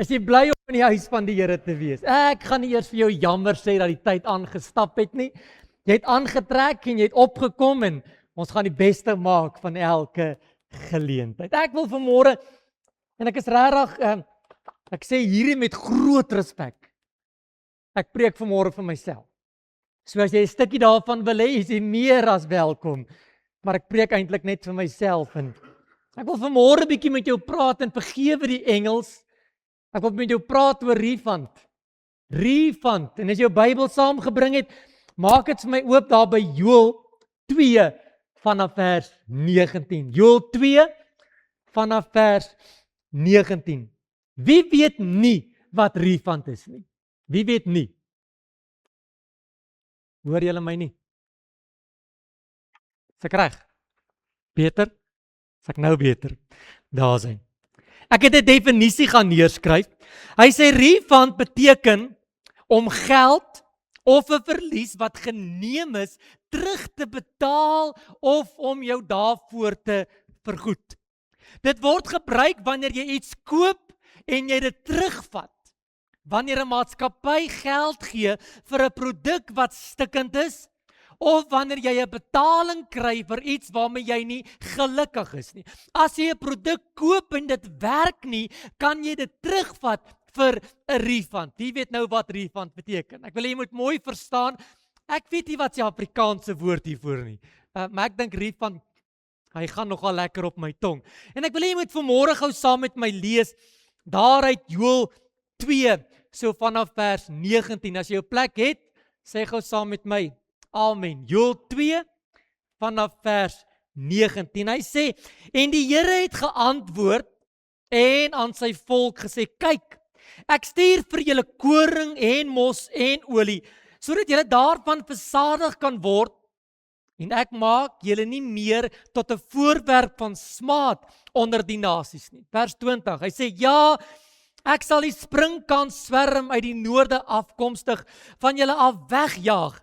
Is jy bly om in die huis van die Here te wees? Ek gaan nie eers vir jou jammer sê dat die tyd aangestap het nie. Jy het aangetrek en jy het opgekom en ons gaan die beste maak van elke geleentheid. Ek wil vanmôre, en ek is regtig, ek sê hierdie met groot respek. Ek preek vanmôre vir myself. So as jy 'n stukkie daarvan wil hê, is jy meer as welkom. Maar ek preek eintlik net vir myself en ek wil vanmôre 'n bietjie met jou praat en vergewe die Engels. Ek wil met jou praat oor refund. Refund. En as jy jou Bybel saamgebring het, maak dit vir my oop daar by Joël 2 vanaf vers 19. Joël 2 vanaf vers 19. Wie weet nie wat refund is nie? Wie weet nie? Hoor julle my nie? Is ek reg? Beter? Is ek nou beter? Daar is hy. Ek het 'n definisie gaan neerskryf. Hy sê refund beteken om geld of 'n verlies wat geneem is terug te betaal of om jou daarvoor te vergoed. Dit word gebruik wanneer jy iets koop en jy dit terugvat. Wanneer 'n maatskappy geld gee vir 'n produk wat stikkend is, of wanneer jy 'n betaling kry vir iets waarmee jy nie gelukkig is nie. As jy 'n produk koop en dit werk nie, kan jy dit terugvat vir 'n refund. Wie weet nou wat refund beteken? Ek wil hê jy moet mooi verstaan. Ek weet nie wat se Afrikaanse woord hiervoor nie. Maar ek dink refund, hy gaan nogal lekker op my tong. En ek wil hê jy moet vanmôre gou saam met my lees daaruit Joël 2 so vanaf vers 19. As jy 'n plek het, sê gou saam met my. Amen. Joël 2 vanaf vers 19. Hy sê, en die Here het geantwoord en aan sy volk gesê, kyk, ek stuur vir julle koring en mos en olie, sodat julle daarvan versadig kan word, en ek maak julle nie meer tot 'n voorwerp van smaad onder die nasies nie. Vers 20. Hy sê, ja, ek sal die springkans swerm uit die noorde afkomstig van julle af wegjaag,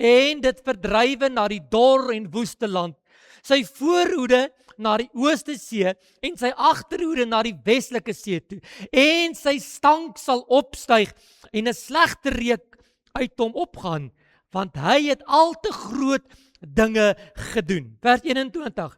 en dit verdrywe na die dor en woeste land, sy voorhoede na die ooste see, en sy agterhoede na die westelike see toe, en sy stank sal opstyg, en 'n slegte reuk uit hom opgaan, want hy het al te groot dinge gedoen. Vers 21.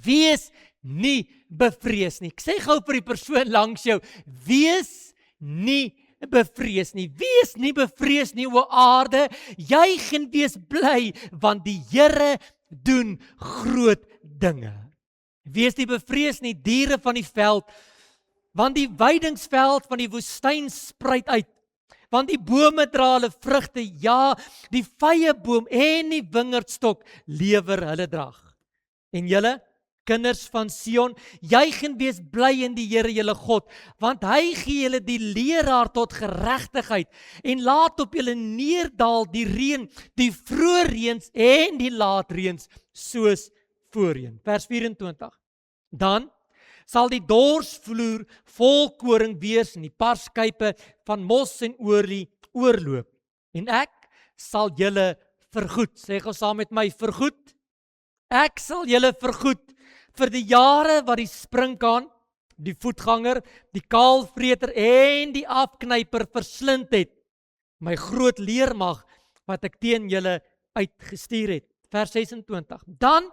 Wees nie bevrees nie. Ek sê gou vir die persoon langs jou, wees nie bevrees nie. Wees nie bevrees nie, o aarde, juig en wees bly, want die Here doen groot dinge. Wees nie bevrees nie, diere van die veld, want die weidingsveld van die woestyn spruit uit, want die bome dra hulle vrugte, ja, die vyeboom en die wingerdstok lewer hulle drag. En julle, kinders van Sion, juig en wees bly in die Here julle God, want hy gee julle die leraar tot geregtigheid, en laat op julle neerdal die reën, die vroeë reëns en die laatreëns, soos voorheen. Vers 24. Dan sal die dorsvloer vol koring wees en die parskype van mos en olie oorloop. En ek sal julle vergoed. Sê gou saam met my, vergoed. Ek sal julle vergoed vir die jare wat die sprinkaan, die voetganger, die kaalvreter en die afknyper verslind het. My groot leermag wat ek teen julle uitgestuur het. Vers 26. Dan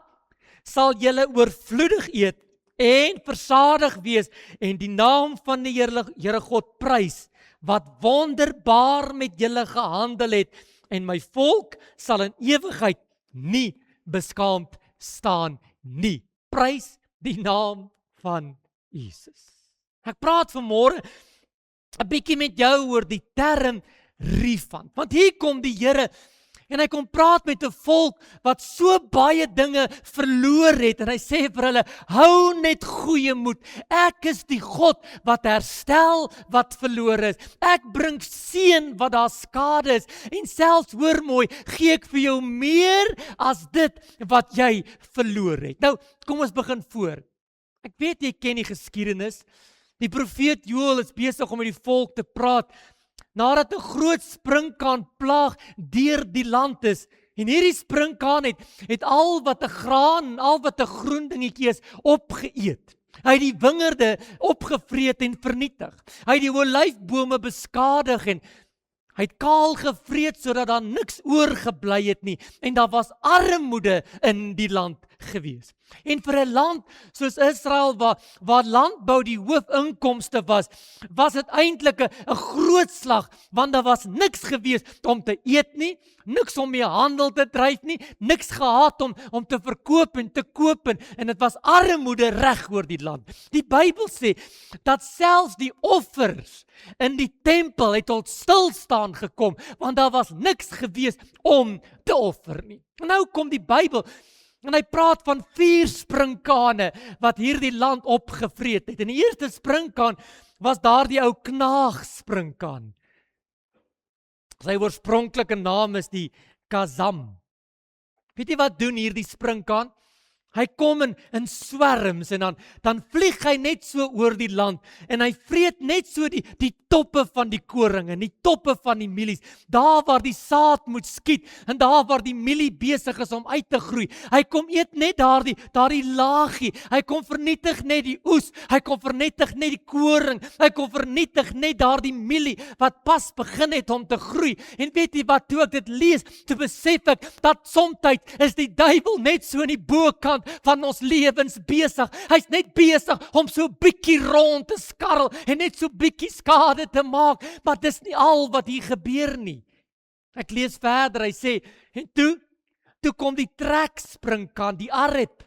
sal julle oorvloedig eet en versadig wees en die naam van die Here God prys, wat wonderbaar met julle gehandel het, en my volk sal in ewigheid nie beskaamd staan nie. Prys die naam van Jesus. Ek praat vanmôre 'n bietjie met jou oor die term refund, want hier kom die Here en hy kom praat met 'n volk wat so baie dinge verloor het, en hy sê vir hulle, hou net goeie moed, ek is die God wat herstel wat verloor is, ek bring seën wat daar skade is, en selfs, hoor mooi, gee ek vir jou meer as dit wat jy verloor het. Nou, kom ons begin voor. Ek weet jy ken die geskiedenis, die profeet Joël is besig om met die volk te praat, nadat 'n groot sprinkaan plaag deur die land is, en hierdie sprinkaan het al wat 'n graan, al wat 'n groen dingetjie is, opgeëet. Hy het die wingerde opgevreet en vernietig. Hy het die olyfbome beskadig en hy het kaal gevreet sodat daar niks oorgebly het nie en daar was armoede in die land gewees. En vir 'n land soos Israel waar landbou die hoofinkomste was dit eintlik 'n groot slag, want daar was niks gewees om te eet nie, niks om mee handel te dryf nie, niks gehad om te verkoop en te koop en dit was armoede reg oor die land. Die Bybel sê dat selfs die offers in die tempel het tot stilstaan gekom, want daar was niks gewees om te offer nie. En nou kom die Bybel en hy praat van 4 sprinkane wat hierdie land opgevreet het. En die eerste sprinkaan was daardie ou knaagsprinkaan. Sy oorspronklike naam is die Kazam. Weet jy wat doen hierdie sprinkaan? Hy kom in swerms en dan vlieg hy net so oor die land en hy vreet net so die toppe van die koring en die toppe van die mielies, daar waar die saad moet skiet en daar waar die mielie besig is om uit te groei. Hy kom eet net daardie laagie, hy kom vernietig net die oes, hy kom vernietig net die koring, hy kom vernietig net daardie mielie wat pas begin het om te groei. En weet jy wat, toe ek dit lees, toe besef ek dat soms is die duiwel net so in die bokant van ons lewens besig. Hy's net besig om so bietjie rond te skarrel en net so bietjie skade te maak, maar dis nie al wat hier gebeur nie. Ek lees verder, hy sê, en toe kom die treksprinkaan, die Arep,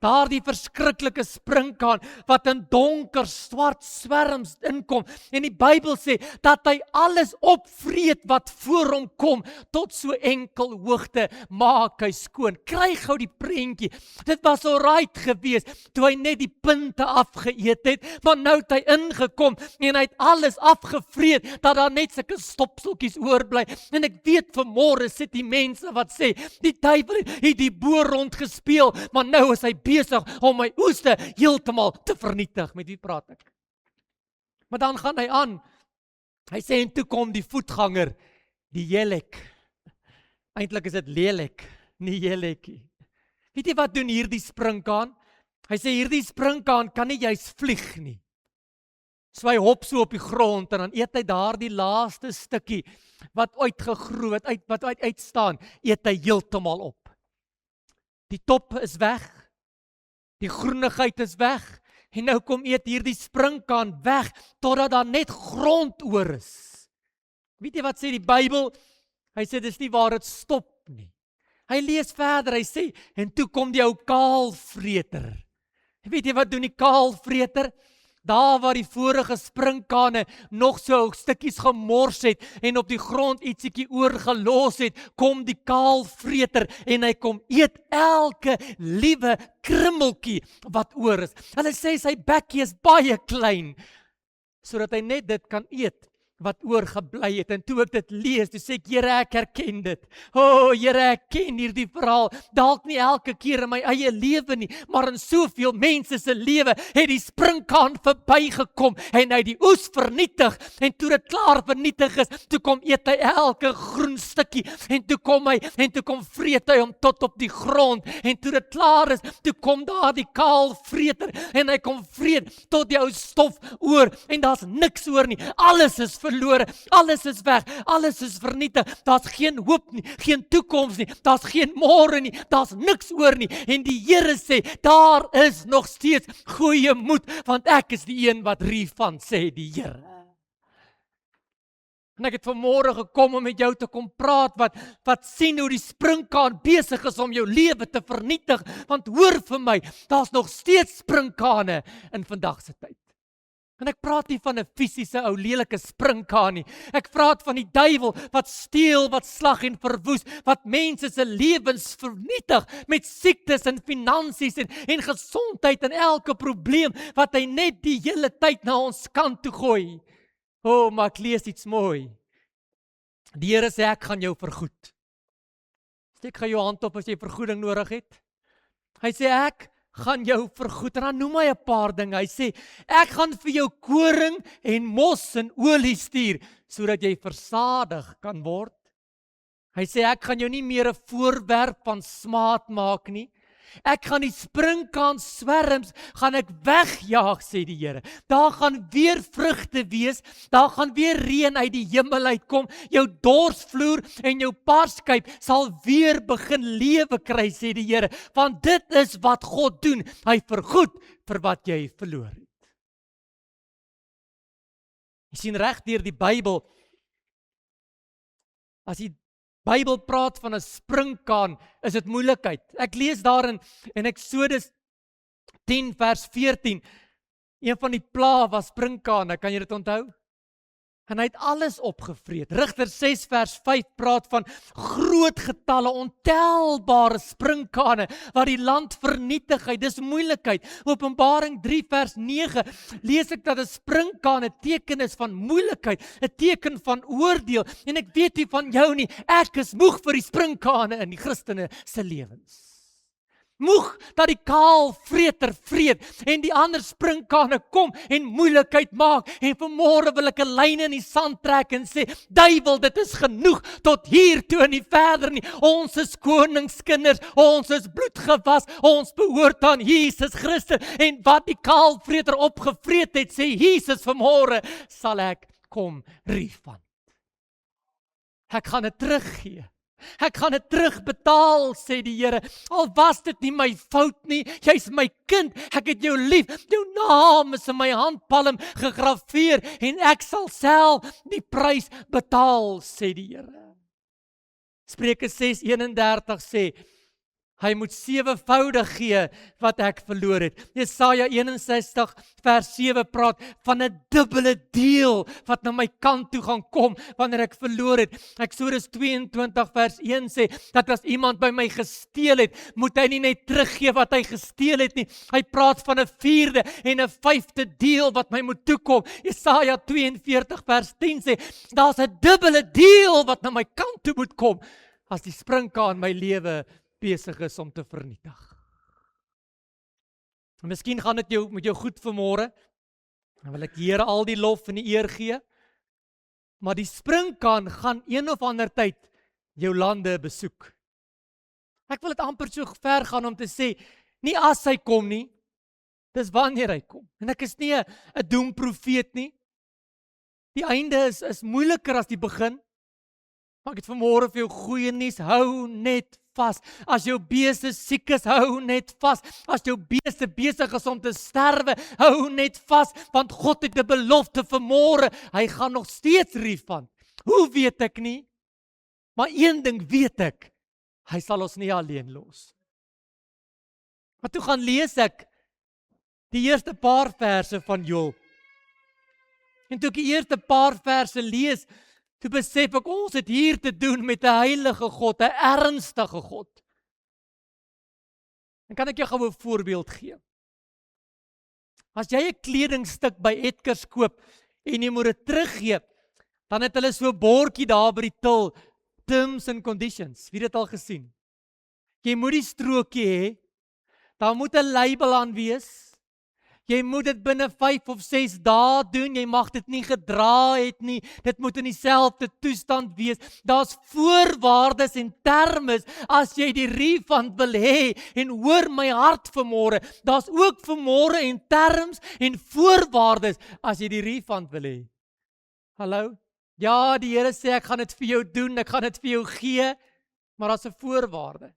daardie verskriklike sprinkaan wat in donker swart swerms inkom en die Bybel sê dat hy alles opvreet wat voor hom kom tot so enkel hoogte maak hy skoon. Kry gou die prentjie. Dit was alright geweest toe hy net die punte afgeëet het, maar nou het hy ingekom en hy het alles afgevreet dat daar net sulke stopseltjies oorbly. En ek weet vanmôre sit die mense wat sê die duiwel het die boer rond gespeel, maar nou is hy besig om my oeste heeltemal te vernietig. Met wie praat ek? Maar dan gaan hy aan. Hy sê en toe kom die voetganger, die Jelek. Eintlik is dit Lelek, nie Jelekie. Weet jy wat doen hierdie sprinkaan? Hy sê hierdie sprinkaan kan nie juis vlieg nie. So hy hop so op die grond en dan eet hy daardie laaste stukkie wat uitgegroei het, wat uitstaan, eet hy heeltemal op. Die top is weg. Die groenigheid is weg en nou kom eet hierdie sprinkaan weg totdat daar net grond oor is. Weet jy wat sê die Bybel? Hy sê dis nie waar dit stop nie. Hy lees verder, hy sê en toe kom die ou kaalvreter. Weet jy wat doen die kaalvreter? Daar waar die vorige sprinkane nog so stukkies gemors het en op die grond ietsiekie oorgelos het, kom die kaalvreter en hy kom eet elke liewe krummeltjie wat oor is. Hulle sê sy bekkie is baie klein, sodat hy net dit kan eet wat oorgebly het. En toe ek dit lees, toe sê ek, Here, ek herken dit. Here, ek ken hierdie verhaal. Dalk nie elke keer in my eie lewe nie, maar in soveel mense se lewe het die sprinkaan verbygekom en hy die oes vernietig. En toe dit klaar vernietig is, toe kom eet hy elke groen stukkie en toe kom vreet hy hom tot op die grond. En toe dit klaar is, toe kom daar die kaalvreter en hy kom vreet tot die ou stof oor en daar's niks oor nie. Alles is verlore, alles is weg, alles is vernietig, daar's geen hoop nie, geen toekoms nie, daar's geen môre nie, daar's niks oor nie, en die Here sê, daar is nog steeds goeie moed, want ek is die een wat van sê die Here. En ek het vanmôre gekom om met jou te kom praat, wat sien hoe die sprinkaan besig is om jou lewe te vernietig, want hoor vir my, daar's nog steeds sprinkane in vandag se tyd. En ek praat nie van 'n fisiese ou lelike sprinkaan nie. Ek praat van die duiwel wat steel, wat slag en verwoes, wat mense se lewens vernietig met siektes en finansies en gesondheid en elke probleem wat hy net die hele tyd na ons kant toe gooi. Maar ek lees iets mooi. Die Here sê ek gaan jou vergoed. Steek gou jou hand op as jy vergoeding nodig het. Hy sê ek gaan jou vergoed, en dan noem hy 'n paar dinge. Hy sê, ek gaan vir jou koring en mos en olie stuur, sodat jy versadig kan word. Hy sê, ek gaan jou nie meer 'n voorwerp van smaad maak nie. Ek gaan die springkaan swerms, gaan ek wegjaag, sê die Here. Daar gaan weer vrugte wees, daar gaan weer reën uit die hemel uitkom, jou dorsvloer en jou parskyp sal weer begin lewe kry, sê die Here. Want dit is wat God doen, hy vergoed vir wat jy verloor het. Jy sien reg deur die Bybel, as die Bybel praat van 'n springkaan, is dit moeilikheid. Ek lees daarin in Eksodus 10 vers 14, een van die plaae was springkane, kan jy dit onthou? En hy het alles opgevreet. Rigter 6 vers 5 praat van groot getalle, ontelbare springkane, wat die land vernietig het. Dis moeilikheid. Openbaring 3 vers 9, lees ek dat 'n springkaan 'n teken is van moeilikheid, 'n teken van oordeel. En ek weet nie van jou nie, ek is moeg vir die springkane in die Christene se lewens. Moeg dat die kaalvreter vreet en die ander springkane kom en moeilikheid maak. En vanmôre wil ek 'n lyn in die sand trek en sê, duiwel, dit is genoeg tot hier toe en nie verder nie. Ons is koningskinders, ons is bloedgewas, ons behoort aan Jesus Christus. En wat die kaalvreter opgevreet het, sê Jesus, vanmôre sal ek kom refund. Ek gaan dit teruggee. Ek gaan dit terugbetaal, sê die Here. Al was dit nie my fout nie, jy's my kind, ek het jou lief, jou naam is in my handpalm gegraveer en ek sal self die prys betaal, sê die Here. Spreuke 6:31 sê, hy moet 7voudig gee wat ek verloor het. Jesaja 61 vers 7 praat van 'n dubbele deel wat na my kant toe gaan kom wanneer ek verloor het. Eksodus 22 vers 1 sê, dat as iemand by my gesteel het, moet hy nie net teruggee wat hy gesteel het nie. Hy praat van 'n 4de en 'n 5de deel wat my moet toekom. Jesaja 42 vers 10 sê, daar's 'n dubbele deel wat na my kant toe moet kom, as die springkaan my lewe besig is om te vernietig. En miskien gaan dit met jou goed vanmôre, dan wil ek die Here al die lof en die eer gee, maar die springkaan gaan een of ander tyd jou lande besoek. Ek wil dit amper so ver gaan om te sê, nie as hy kom nie, dis wanneer hy kom. En ek is nie 'n doemprofeet nie. Die einde is moeiliker as die begin, maar ek het vanmôre vir jou goeie nuus, hou net vas. As jou beeste siek is, hou net vas. As jou beeste besig is om te sterwe, hou net vas, want God het 'n belofte vanmôre, hy gaan nog steeds refund. Hoe weet ek nie? Maar een ding weet ek, hy sal ons nie alleen los. Maar toe gaan lees ek die eerste paar verse van Joël. En toe ek die eerste paar verse lees, toe besef ek, ons het hier te doen met 'n heilige God, 'n ernstige God. En kan ek jou gou 'n voorbeeld gee? As jy 'n kledingstuk by Edgars koop en jy moet dit teruggee, dan het hulle so 'n bordjie daar by die til, terms and conditions. Wie het dit al gesien? Jy moet die strokie hê, daar moet 'n label aan wees. Jy moet dit binne 5 of 6 dae doen, jy mag dit nie gedra het nie, dit moet in dieselfde toestand wees. Daar's voorwaardes en terme as jy die refund wil hê, en hoor my hart vanmôre, daar's ook vanmôre en terms en voorwaardes as jy die refund wil hê. Hallo? Ja, die Here sê ek gaan dit vir jou doen, ek gaan dit vir jou gee, maar daar's 'n voorwaarde.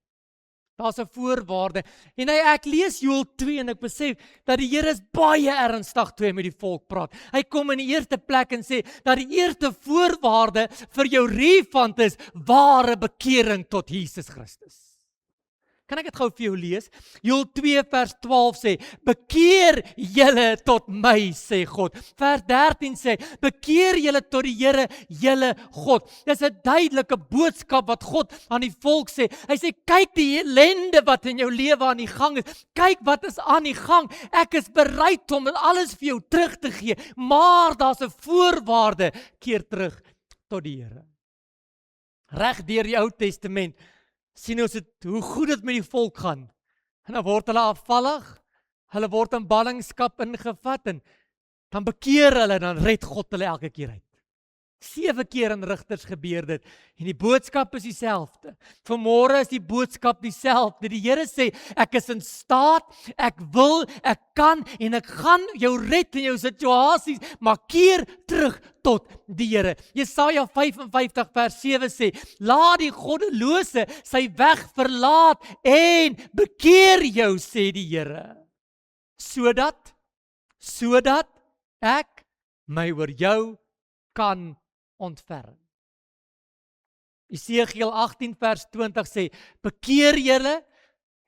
Daar's 'n voorwaarde. En ek lees Joël 2 en ek besef dat die Here is baie ernstig toe hy met die volk praat. Hy kom in die eerste plek en sê dat die eerste voorwaarde vir jou refund is ware bekering tot Jesus Christus. Kan ek dit gou vir jou lees? Joël 2 vers 12 sê, bekeer julle tot my, sê God. Vers 13 sê, bekeer julle tot die Here, julle God. Dis 'n duidelike boodskap wat God aan die volk sê. Hy sê, kyk die ellende wat in jou lewe aan die gang is. Kyk wat is aan die gang. Ek is bereid om alles vir jou terug te gee, maar daar's 'n voorwaarde, keer terug tot die Here. Reg deur die Ou Testament sien ons hoe goed dit met die volk gaan. En dan word hulle afvallig, hulle word in ballingskap ingevat, en dan bekeer hulle, dan red God hulle elke keer uit. 7 keer in Rigters gebeur dit. En die boodskap is dieselfde. Vanmôre is die boodskap dieselfde. Die Here sê, ek is in staat, ek wil, ek kan en ek gaan jou red in jou situasies, maar keer terug tot die Here. Jesaja 55 vers 7 sê, laat die goddelose sy weg verlaat en bekeer jou, sê die Here. Sodat ek my oor jou kan ontferm. Esegiel 18 vers 20 sê, bekeer julle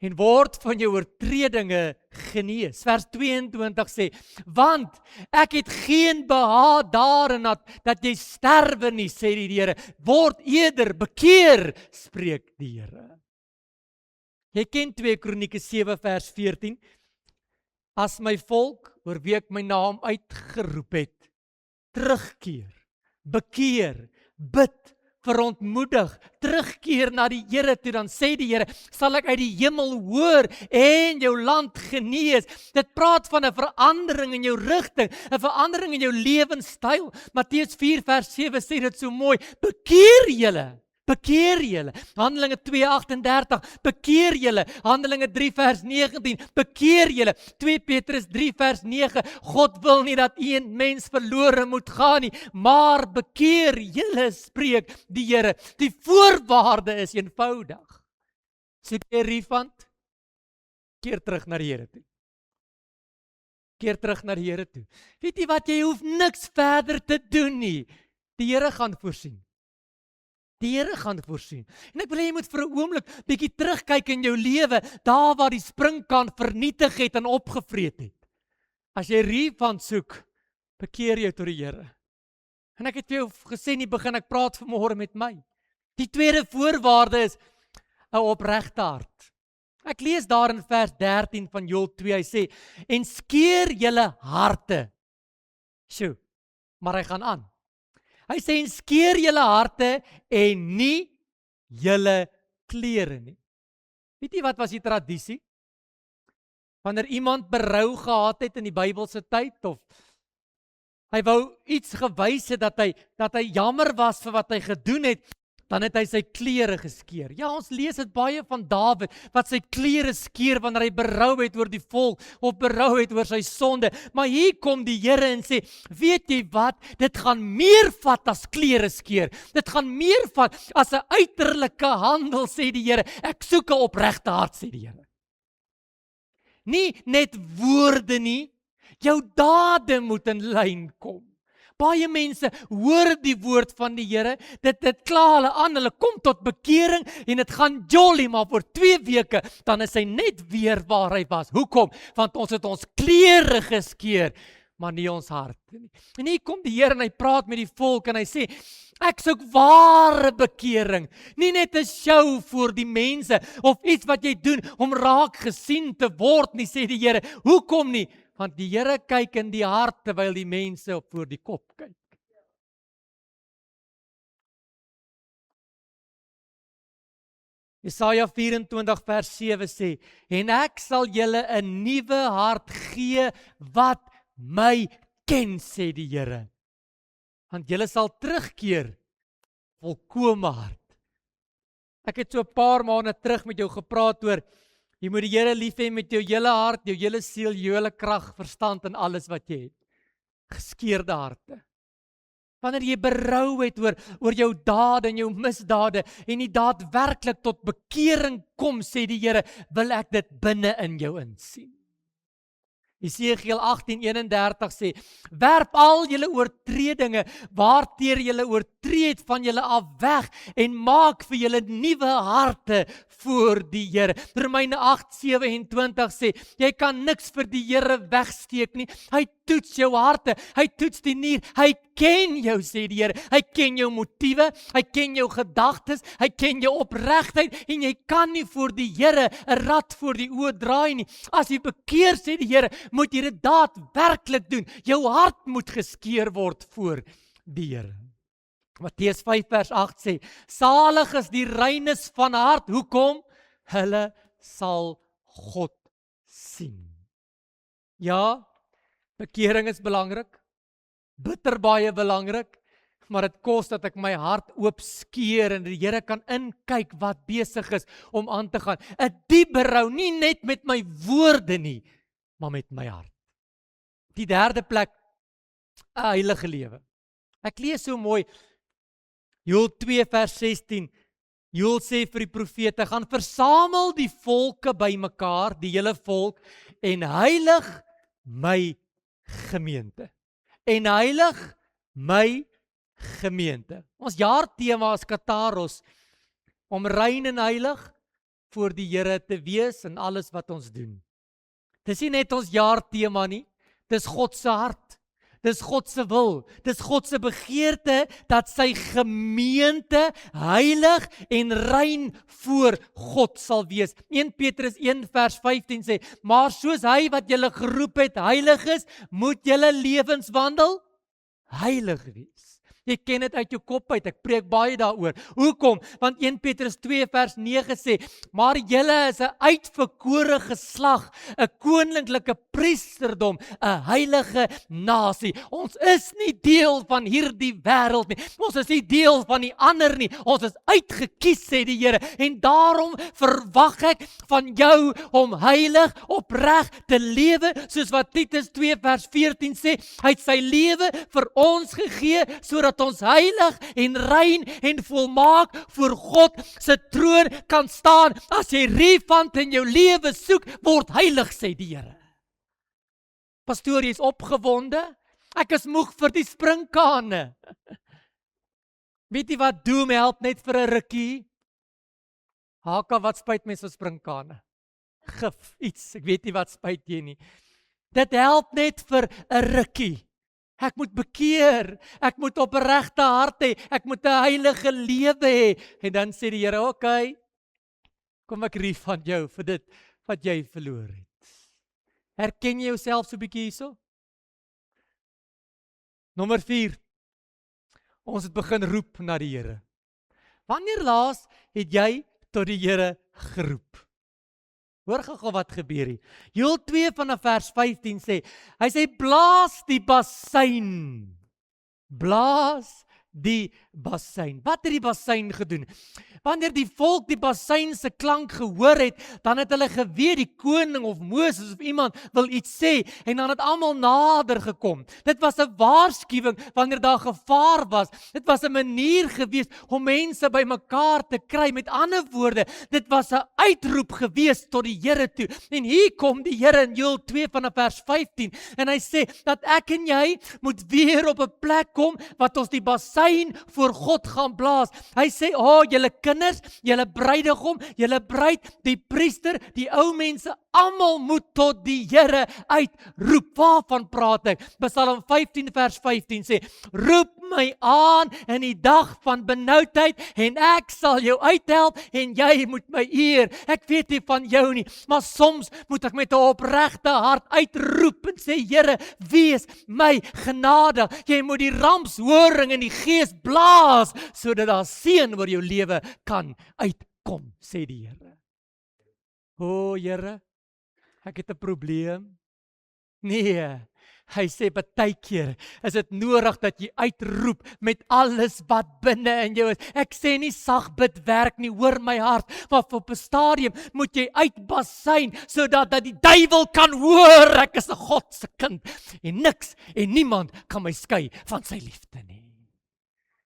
en word van jou oortredinge genees. Vers 22 sê, want ek het geen behaag daarin dat jy sterwe nie, sê die Here. Word eerder bekeer, spreek die Here. Jy ken 2 Kronieke 7 vers 14. As my volk, oor wie ek my naam uitgeroep het, terugkeer, bekeer, bid, verontmoedig, terugkeer na die Here toe, dan sê die Here, sal ek uit die hemel hoor en jou land genees. Dit praat van 'n verandering in jou rigting, 'n verandering in jou lewenstyl. Matteus 4 vers 7 sê dit so mooi, bekeer julle. Handelinge 2:38, bekeer julle. Handelinge 3 vers 19, bekeer julle. 2 Petrus 3 vers 9, God wil nie dat een mens verlore moet gaan nie, maar bekeer julle, spreek die Here. Die voorwaarde is eenvoudig. Soek jy refund? Keer terug na die Here toe. Keer terug na die Here toe. Weet jy wat, jy hoef niks verder te doen nie. Die Here gaan voorsien. Die Here gaan voorsien. En ek wil hê jy moet vir 'n oomblik bietjie terugkyk in jou lewe, daar waar die springkaan vernietig het en opgevreet het. As jy refund soek, bekeer jou tot die Here. En ek het vir jou gesê in die begin, ek praat vanmôre met my. Die tweede voorwaarde is 'n opregte hart. Ek lees daar in vers 13 van Joël 2, hy sê, en skeer julle harte. Sjoe, maar hy gaan aan. Hy sê, en skeer julle harte en nie julle klere nie. Weet jy wat was die tradisie? Wanneer iemand berou gehad het in die Bybelse tyd, of hy wou iets gewys het dat hy jammer was vir wat hy gedoen het, dan het hy sy klere geskeer. Ja, ons lees dit baie van Dawid, wat sy klere skeer wanneer hy berou het oor die volk, of berou het oor sy sonde. Maar hier kom die Here en sê, weet jy wat, dit gaan meer vat as klere skeer. Dit gaan meer vat as 'n uiterlike handel, sê die Here. Ek soek 'n opregte hart, sê die Here. Nie net woorde nie, jou dade moet in lyn kom. Baie mense hoor die woord van die Here, dit kla hulle aan, hulle kom tot bekering en dit gaan jolly, maar voor 2 weke, dan is hy net weer waar hy was. Hoekom? Want ons het ons klere geskeer, maar nie ons harte nie. En hier kom die Here en hy praat met die volk en hy sê, ek soek ware bekering, nie net 'n show voor die mense, of iets wat jy doen om raak gesien te word nie, sê die Here. Hoekom nie? Want die Here kyk in die hart, terwyl die mense op voor die kop kyk. Jesaja 24 vers 7 sê, en ek sal julle 'n nuwe hart gee, wat my ken, sê die Here. Want julle sal terugkeer, volkome hart. Ek het so 'n paar maande terug met jou gepraat oor, jy moet die Here lief hê met jou hele hart, jou hele siel, jou hele krag, verstand en alles wat jy het. Geskeerde harte. Wanneer jy berou het oor jou dade en jou misdade en die daadwerklik tot bekering kom, sê die Here, wil ek dit binne in jou insien. Esegiel 18:31 sê, werp al julle oortredinge waarteer julle oortree het van julle af weg en maak vir julle nuwe harte voor die Here. Romeine 8:27 sê, jy kan niks vir die Here wegsteek nie. Hy toets jou harte, hy toets die nier, hy ken jou, sê die Here. Hy ken jou motiewe, hy ken jou gedagtes, hy ken jou opregtheid en jy kan nie voor die Here 'n rad voor die oë draai nie. As jy bekeer, sê die Here, moet jy dit daadwerklik doen. Jou hart moet geskeer word voor die Here. Matteus 5 vers 8 sê, salig is die reines van hart. Hoekom? Hulle sal God sien. Ja, bekering is belangrik, bitter baie belangrik, maar dit kos dat ek my hart oop skeer en die Here kan inkyk wat besig is om aan te gaan. 'n Diep berou, nie net met my woorde nie, maar met my hart. Die derde plek, 'n heilige lewe. Ek lees so mooi, Joël 2 vers 16, Joël sê vir die profete, gaan versamel die volke bymekaar, die hele volk, en heilig my gemeente. En heilig my gemeente. Ons jaarthema is Kataros, om rein en heilig voor die Here te wees in alles wat ons doen. Dis nie net ons jaarthema nie, dis God se hart. Dis God se wil, dis God se begeerte dat sy gemeente heilig en rein voor God sal wees. 1 Petrus 1 vers 15 sê, maar soos hy wat julle geroep het heilig is, moet julle lewenswandel heilig wees. Jy ken dit uit jou kop uit, ek preek baie daaroor. Hoekom? Want 1 Petrus 2 vers 9 sê, maar julle is 'n uitverkore geslag, 'n koninklike priesterdom, 'n heilige nasie. Ons is nie deel van hierdie wêreld nie. Ons is nie deel van die ander nie. Ons is uitgekies, sê die Here. En daarom verwag ek van jou om heilig, opreg te lewe, soos wat Titus 2 vers 14 sê. Hy het sy lewe vir ons gegee, sodat ons heilig en rein en volmaak voor God se troon kan staan. As jy refund in jou lewe soek, word heilig, sê die Here. Pastoor, jy is opgewonde. Ek is moeg vir die springkane. Weet jy wat doen, help net vir 'n rukkie. Haka, wat spyt mense vir springkane? Gif, iets, ek weet nie wat spyt jy nie. Dit help net vir 'n rukkie. Ek moet bekeer, ek moet opregte hart hê, ek moet 'n heilige lewe hê. En dan sê die Here, okay, kom ek refund jou vir dit wat jy verloor het. Herken jy jouself so 'n bietjie hierso? Nommer 4, ons het begin roep na die Here. Wanneer laas het jy tot die Here geroep? Hoor gou wat gebeur hier. Joël 2 vanaf vers 15 sê, hy sê, blaas die bassein. Blaas die bassein. Wat het die bassein gedoen? Wanneer die volk die bassein se klank gehoor het, dan het hulle geweet die koning of Moses of iemand wil iets sê, en dan het almal nader gekom. Dit was 'n waarskuwing wanneer daar gevaar was. Dit was 'n manier gewees om mense bymekaar te kry. Met ander woorde, dit was 'n uitroep gewees tot die Here toe. En hier kom die Here in Joël 2 vanaf vers 15, en hy sê dat ek en jy moet weer op 'n plek kom wat ons die bassein voor God gaan blaas. Hy sê, julle kinders, julle bruidegom, julle bruid, die priester, die ou mense, almal moet tot die Here uitroep. Waarvan praat ek? Psalm 15 vers 15 sê, roep my aan in die dag van benoudheid en ek sal jou uithelp en jy moet my eer. Ek weet nie van jou nie, maar soms moet ek met 'n opregte hart uitroep en sê, Here, wees my genadig. Jy moet die ramshoring in die gees blaas, sodat daar seën oor jou lewe kan uitkom, sê die Here. Here, ek het 'n probleem. Nee, hy sê partykeer is dit nodig dat jy uitroep met alles wat binne in jou is. Ek sê nie sag bid werk nie, hoor my hart, maar op 'n stadium moet jy uitbasyn sodat die duiwel kan hoor ek is 'n God se kind en niks en niemand kan my skei van sy liefde nie.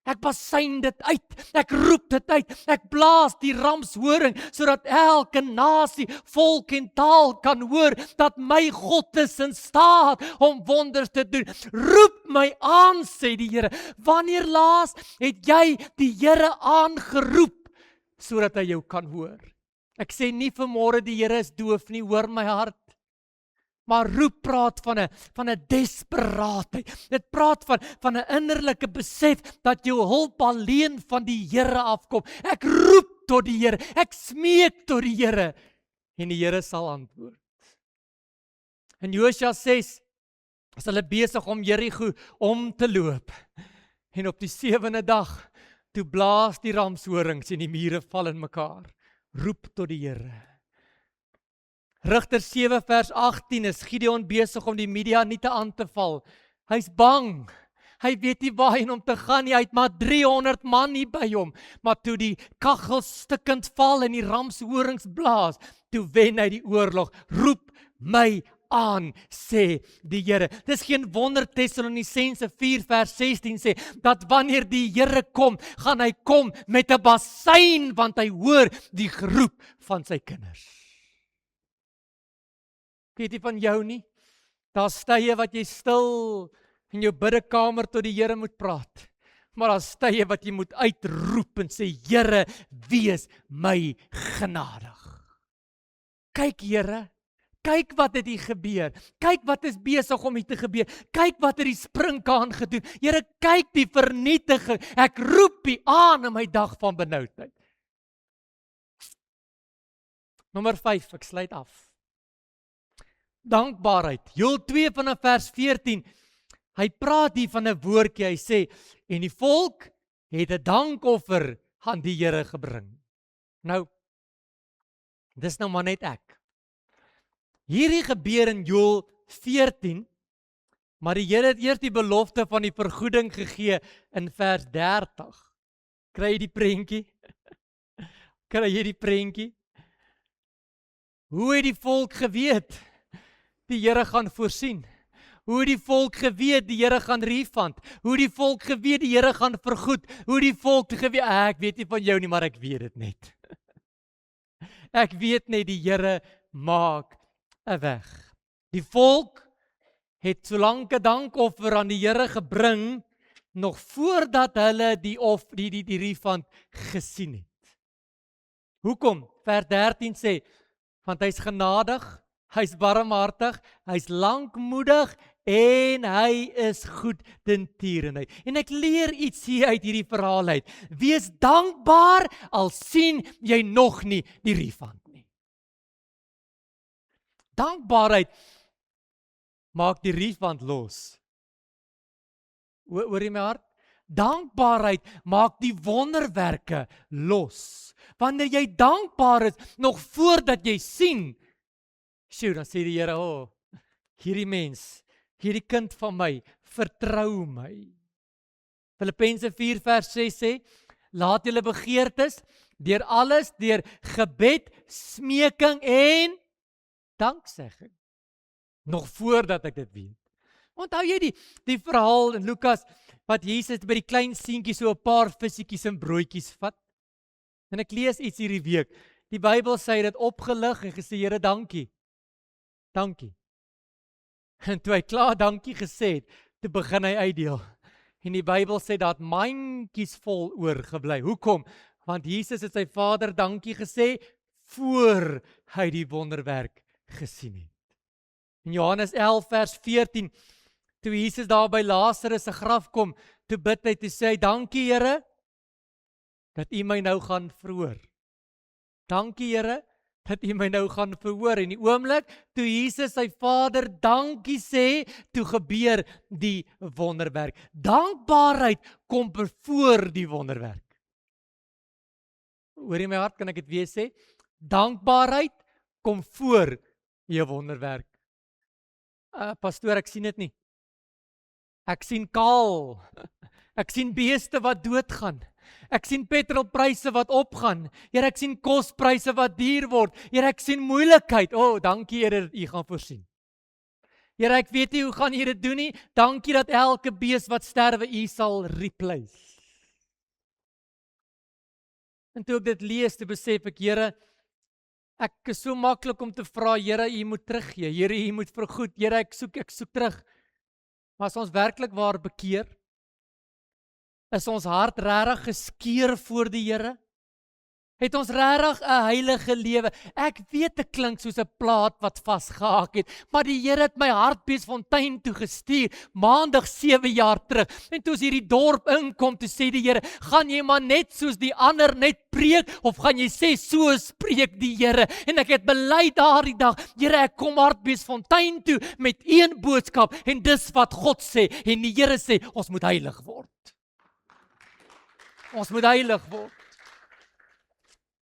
Ek basyn dit uit, ek roep dit uit, ek blaas die ramshoring, sodat elke nasie, volk en taal kan hoor, dat my God is in staat om wonders te doen. Roep my aan, sê die Here. Wanneer laas het jy die Here aangeroep, sodat hy jou kan hoor? Ek sê nie vanmôre die Here is doof nie, hoor my hart. Maar roep praat van 'n desperaatheid. Dit praat van 'n innerlike besef dat jou hulp alleen van die Here afkom. Ek roep tot die Here, ek smeek tot die Here en die Here sal antwoord. In Josua 6 is hulle besig om Jerigo om te loop. En op die 7de dag, toe blaas die ramshorings en die mure val in mekaar. Roep tot die Here. Rigters 7 vers 18 is Gideon besig om die Midianiete aan te val. Hy's bang. Hy weet nie waarheen om te gaan nie. Hy het maar 300 man nie by hom. Maar toe die kaggel stikkend val en die ramshorings blaas, toe wen hy die oorlog. Roep my aan, sê die Here. Dis geen wonder Tessalonisense 4 vers 16 sê, dat wanneer die Here kom, gaan hy kom met 'n bassein, want hy hoor die geroep van sy kinders. Weet jy van jou nie? Daar's tye wat jy stil in jou biddekamer tot die Here moet praat. Maar daar's tye wat jy moet uitroep en sê, Here, wees my genadig. Kyk Here, kyk wat het hier gebeur. Kyk wat is besig om hier te gebeur. Kyk wat het die sprinkaan gedoen. Here, kyk die vernietiging. Ek roep U aan in my dag van benoudheid. Nommer 5, ek sluit af. Dankbaarheid. Joel 2 vanaf vers 14. Hy praat hier van 'n woordjie. Hy sê, en die volk het 'n dankoffer aan die Here gebring. Nou, dis nou maar net ek. Hierdie gebeur in Joel 14, maar die Here het eers die belofte van die vergoeding gegee in vers 30. Kry jy die prentjie? Kry jy die prentjie? Hoe het die volk geweet? Die Here gaan voorsien. Hoe het die volk geweet die Here gaan refund? Hoe het die volk geweet die Here gaan vergoed? Hoe het die volk geweet? Ek weet nie van jou nie, maar ek weet dit net. Ek weet net die Here maak 'n weg. Die volk het solank 'n dankoffer aan die Here gebring, nog voordat hulle die refund gesien het. Hoekom? Vers 13 sê, want hy's genadig, hy's barmhartig, hy's lankmoedig en hy is goed ten tierenheid. En ek leer iets hier uit hierdie verhaal uit. Wees dankbaar al sien jy nog nie die refund nie. Dankbaarheid maak die refund los. Hoor jy my hart? Dankbaarheid maak die wonderwerke los. Wanneer jy dankbaar is, nog voordat jy sien, dan sê die Here, hierdie mens, hierdie kind van my, vertrou my. Filippense 4 vers 6 sê, laat julle begeertes deur alles, deur gebed, smeking en danksegging. Nog voordat ek dit weet. Onthou jy die verhaal in Lukas, wat Jesus by die klein seentjie so 'n paar visjetjies en broodjies vat? En ek lees iets hierdie week. Die Bybel sê dit opgelig en gesê, Here, dankie. Dankie. En toe hy klaar dankie gesê het, toe begin hy uitdeel. En die Bybel sê dat mandjies vol oorgebly. Hoekom? Want Jesus het sy Vader dankie gesê voor hy die wonderwerk gesien het. In Johannes 11 vers 14, toe Jesus daar by Lazarus se graf kom, toe bid hy, toe sê hy, dankie Here, dat U my nou gaan verhoor. Dankie Here, dat U my nou gaan verhoor. En die oomblik, toe Jesus sy Vader dankie sê, toe gebeur die wonderwerk. Dankbaarheid kom voor die wonderwerk. Hoor jy my hart, kan ek dit weer sê? Dankbaarheid kom voor jou wonderwerk. Pastoor, ek sien dit nie. Ek sien kaal. Ek sien beeste wat doodgaan. Ek sien petrolpryse wat opgaan. Here, ek sien kospryse wat duur word. Here, ek sien moeilikheid. Dankie Here dat U gaan voorsien. Here, ek weet nie hoe gaan U dit doen nie. Dankie dat elke bees wat sterwe U sal replace. En toe ek dit lees, toe besef ek, Here, ek is so maklik om te vra, Here, U moet teruggee. Here, U moet vergoed. Here, ek soek terug. Maar as ons werklik waar bekeer, is ons hart regtig geskeur voor die Here? Het ons regtig 'n heilige lewe? Ek weet dit klink soos 'n plaat wat vasgehaak het, maar die Here het my Hartbeesfontein toe gestuur, maandag 7 jaar terug. En toe as hierdie dorp inkom, toe sê die Here, gaan jy maar net soos die ander net preek, of gaan jy sê, so spreek die Here? En ek het bely daardie dag, Here, ek kom Hartbeesfontein toe met een boodskap, en dis wat God sê, en die Here sê, ons moet heilig word. Ons moet heilig word.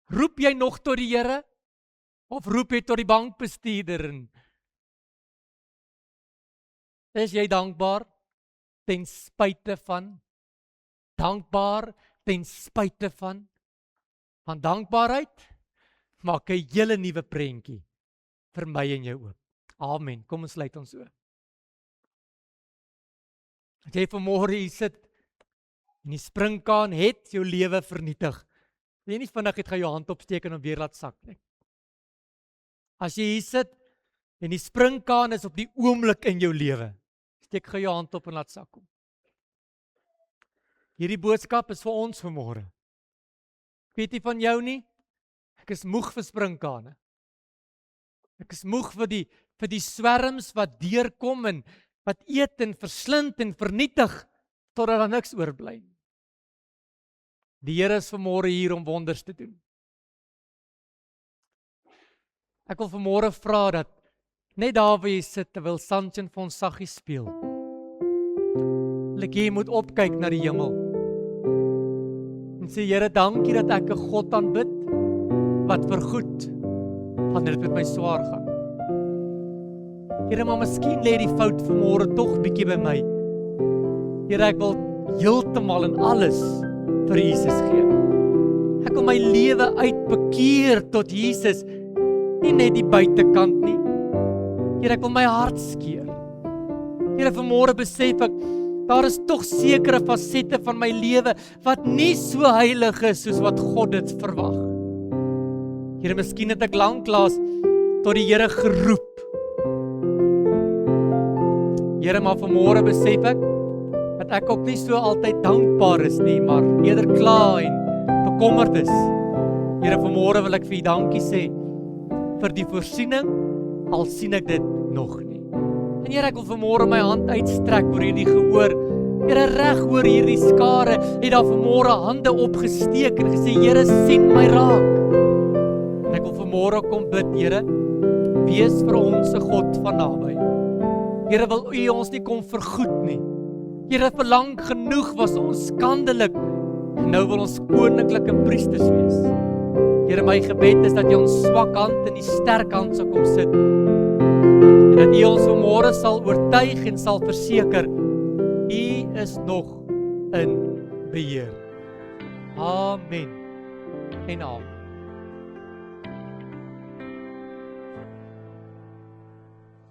Roep jy nog tot die Here? Of roep jy tot die bankbestuurder? Is jy dankbaar? ten spyte van, dankbaar ten spyte van dankbaarheid, maak 'n hele nuwe prentjie vir my en jou oop. Amen. Kom ons sluit ons oë. As jy vanmôre hier sit en die springkaan het jou lewe vernietig, wil jy nie vinnig het gaan jou hand opsteek en hom weer laat sak nie. As jy hier sit en die springkaan is op die oomblik in jou lewe, steek gou jou hand op en laat sak kom. Hierdie boodskap is vir ons vanmôre. Ek weet nie van jou nie, ek is moeg vir springkane. Ek is moeg vir die swerms wat deurkom en wat eet en verslind en vernietig totdat daar niks oorbly nie. Die Here is vanmôre hier om wonders te doen. Ek wil vanmôre vra dat net daar waar jy sit terwyl Sanchin vir ons saggie speel, jy moet opkyk na die hemel en sê, Here, dankie dat ek 'n God aanbid wat vergoed wanneer dit met my swaar gaan. Here, maar miskien lê die fout vanmôre tog bietjie by my. Here, ek wil heeltemal en alles vir Jesus gee. Ek wil my lewe uitbekeer tot Jesus, nie net die buitekant nie. Here, ek wil my hart skeer. Here, vanmôre besef ek, daar is tog sekere fasette van my lewe wat nie so heilig is soos wat God dit verwag. Here, miskien het ek lanklaas tot die Here geroep. Here, maar vanmôre besef ek dat ek ook nie so altyd dankbaar is nie, maar eerder kla en bekommerd is. Here, vanmôre wil ek vir U dankie sê vir die voorsiening, al sien ek dit nog nie. En Here, ek wil vanmôre my hand uitstrek oor hierdie gehoor. Here, reg oor hierdie skare het daar vanmôre hande opgesteek en gesê, Here, sien my raak. En ek wil vanmôre kom bid, Here, wees vir ons 'n God van naby. Here, wil U ons nie kom vergoed nie. Here, vir lank genoeg was ons skandelik, en nou wil ons koninklik en priesters wees. Here, my gebed is dat jy ons swak hand in die sterk hand sal kom sit, en dat U ons vanmôre sal oortuig en sal verseker, U is nog in beheer. Amen en amen.